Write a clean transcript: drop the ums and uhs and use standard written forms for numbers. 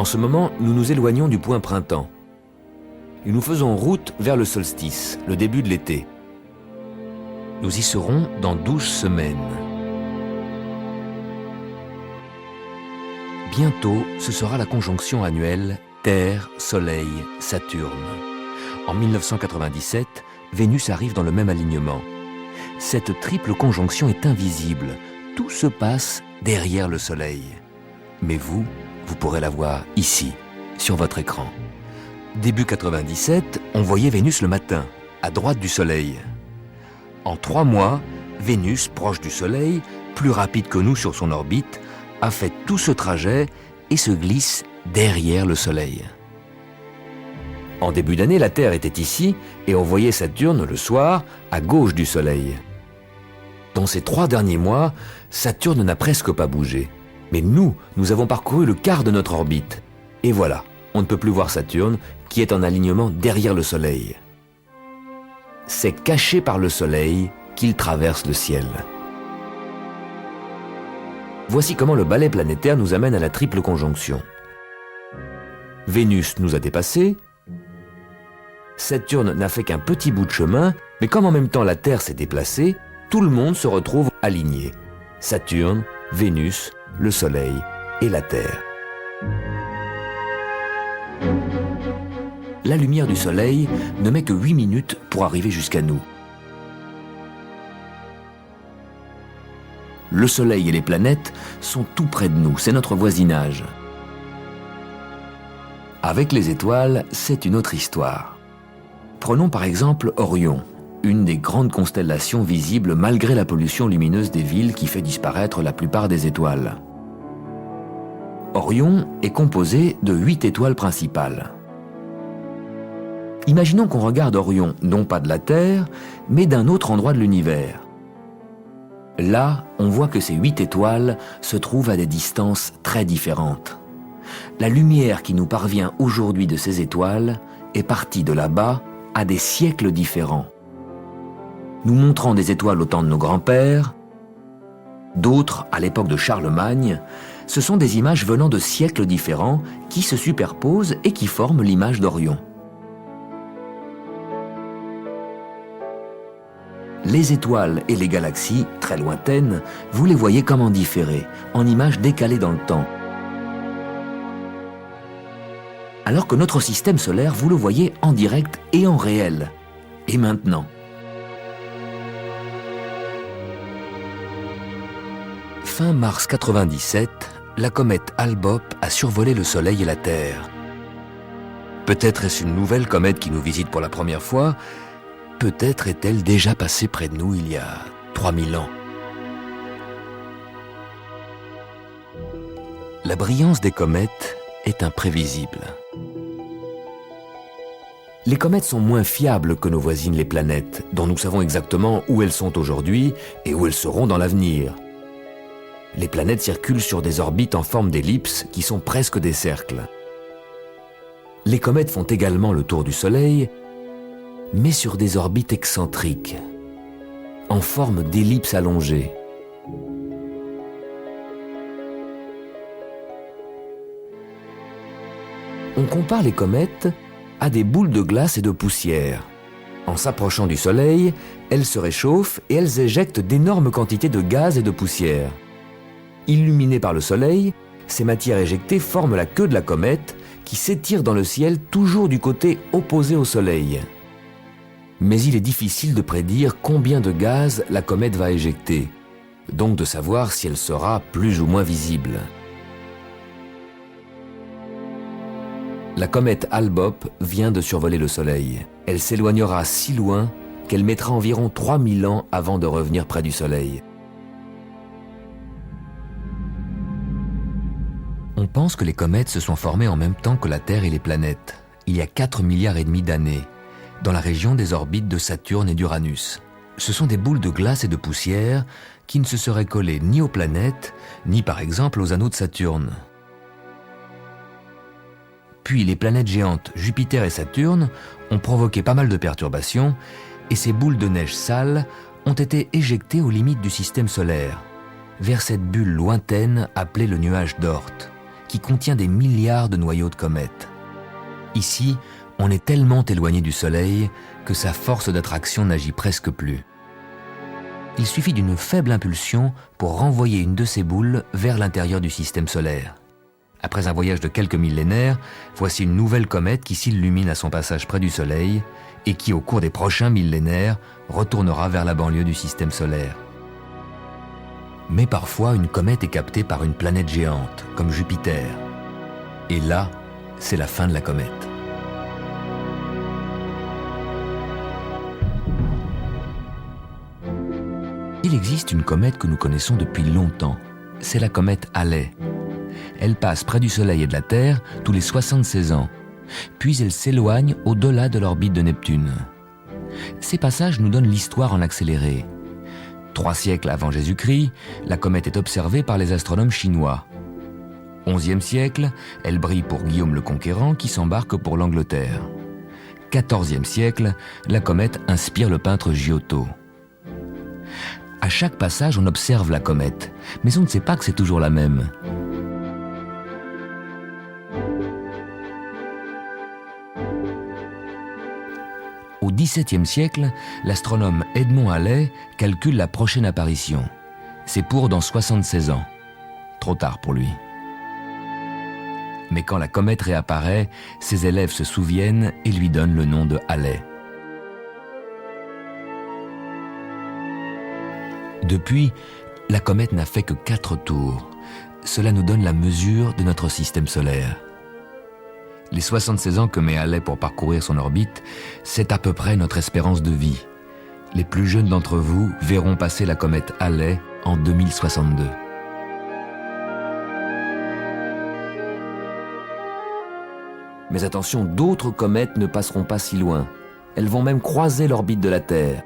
En ce moment, nous nous éloignons du point printemps. Et nous faisons route vers le solstice, le début de l'été. Nous y serons dans 12 semaines. Bientôt, ce sera la conjonction annuelle Terre, Soleil, Saturne. En 1997, Vénus arrive dans le même alignement. Cette triple conjonction est invisible. Tout se passe derrière le Soleil. Mais vous pourrez la voir ici, sur votre écran. Début 97, on voyait Vénus le matin, à droite du Soleil. En 3 mois, Vénus, proche du Soleil, plus rapide que nous sur son orbite, a fait tout ce trajet et se glisse derrière le Soleil. En début d'année, la Terre était ici et on voyait Saturne le soir à gauche du Soleil. Dans ces 3 derniers mois, Saturne n'a presque pas bougé. Mais nous avons parcouru le quart de notre orbite. Et voilà, on ne peut plus voir Saturne qui est en alignement derrière le Soleil. C'est caché par le Soleil qu'il traverse le ciel. Voici comment le balai planétaire nous amène à la triple conjonction. Vénus nous a dépassés, Saturne n'a fait qu'un petit bout de chemin, mais comme en même temps la Terre s'est déplacée, tout le monde se retrouve aligné. Saturne, Vénus, le Soleil et la Terre. La lumière du Soleil ne met que 8 minutes pour arriver jusqu'à nous. Le Soleil et les planètes sont tout près de nous, c'est notre voisinage. Avec les étoiles, c'est une autre histoire. Prenons par exemple Orion, une des grandes constellations visibles malgré la pollution lumineuse des villes qui fait disparaître la plupart des étoiles. Orion est composé de 8 étoiles principales. Imaginons qu'on regarde Orion non pas de la Terre, mais d'un autre endroit de l'univers. Là, on voit que ces 8 étoiles se trouvent à des distances très différentes. La lumière qui nous parvient aujourd'hui de ces étoiles est partie de là-bas à des siècles différents. Nous montrant des étoiles au temps de nos grands-pères, d'autres à l'époque de Charlemagne, ce sont des images venant de siècles différents qui se superposent et qui forment l'image d'Orion. Les étoiles et les galaxies, très lointaines, vous les voyez comme en différé, en images décalées dans le temps. Alors que notre système solaire, vous le voyez en direct et en réel. Et maintenant ? Fin mars 97, la comète Hale-Bopp a survolé le Soleil et la Terre. Peut-être est-ce une nouvelle comète qui nous visite pour la première fois, peut-être est-elle déjà passée près de nous il y a 3000 ans. La brillance des comètes est imprévisible. Les comètes sont moins fiables que nos voisines les planètes, dont nous savons exactement où elles sont aujourd'hui et où elles seront dans l'avenir. Les planètes circulent sur des orbites en forme d'ellipse qui sont presque des cercles. Les comètes font également le tour du Soleil, mais sur des orbites excentriques, en forme d'ellipse allongée. On compare les comètes à des boules de glace et de poussière. En s'approchant du Soleil, elles se réchauffent et elles éjectent d'énormes quantités de gaz et de poussière. Illuminées par le Soleil, ces matières éjectées forment la queue de la comète qui s'étire dans le ciel toujours du côté opposé au Soleil. Mais il est difficile de prédire combien de gaz la comète va éjecter, donc de savoir si elle sera plus ou moins visible. La comète Hale-Bopp vient de survoler le Soleil. Elle s'éloignera si loin qu'elle mettra environ 3000 ans avant de revenir près du Soleil. On pense que les comètes se sont formées en même temps que la Terre et les planètes, il y a 4,5 milliards d'années, dans la région des orbites de Saturne et d'Uranus. Ce sont des boules de glace et de poussière qui ne se seraient collées ni aux planètes, ni par exemple aux anneaux de Saturne. Puis les planètes géantes Jupiter et Saturne ont provoqué pas mal de perturbations et ces boules de neige sale ont été éjectées aux limites du système solaire, vers cette bulle lointaine appelée le nuage d'Oort, qui contient des milliards de noyaux de comètes. Ici, on est tellement éloigné du Soleil que sa force d'attraction n'agit presque plus. Il suffit d'une faible impulsion pour renvoyer une de ces boules vers l'intérieur du système solaire. Après un voyage de quelques millénaires, voici une nouvelle comète qui s'illumine à son passage près du Soleil et qui, au cours des prochains millénaires, retournera vers la banlieue du système solaire. Mais parfois, une comète est captée par une planète géante, comme Jupiter. Et là, c'est la fin de la comète. Il existe une comète que nous connaissons depuis longtemps. C'est la comète Halley. Elle passe près du Soleil et de la Terre tous les 76 ans. Puis elle s'éloigne au-delà de l'orbite de Neptune. Ces passages nous donnent l'histoire en accéléré. 3 siècles avant Jésus-Christ, la comète est observée par les astronomes chinois. 11e siècle, elle brille pour Guillaume le Conquérant qui s'embarque pour l'Angleterre. 14e siècle, la comète inspire le peintre Giotto. À chaque passage, on observe la comète, mais on ne sait pas que c'est toujours la même. Au XVIIe siècle, l'astronome Edmond Halley calcule la prochaine apparition. C'est pour dans 76 ans. Trop tard pour lui. Mais quand la comète réapparaît, ses élèves se souviennent et lui donnent le nom de Halley. Depuis, la comète n'a fait que 4 tours. Cela nous donne la mesure de notre système solaire. Les 76 ans que met Halley pour parcourir son orbite, c'est à peu près notre espérance de vie. Les plus jeunes d'entre vous verront passer la comète Halley en 2062. Mais attention, d'autres comètes ne passeront pas si loin. Elles vont même croiser l'orbite de la Terre.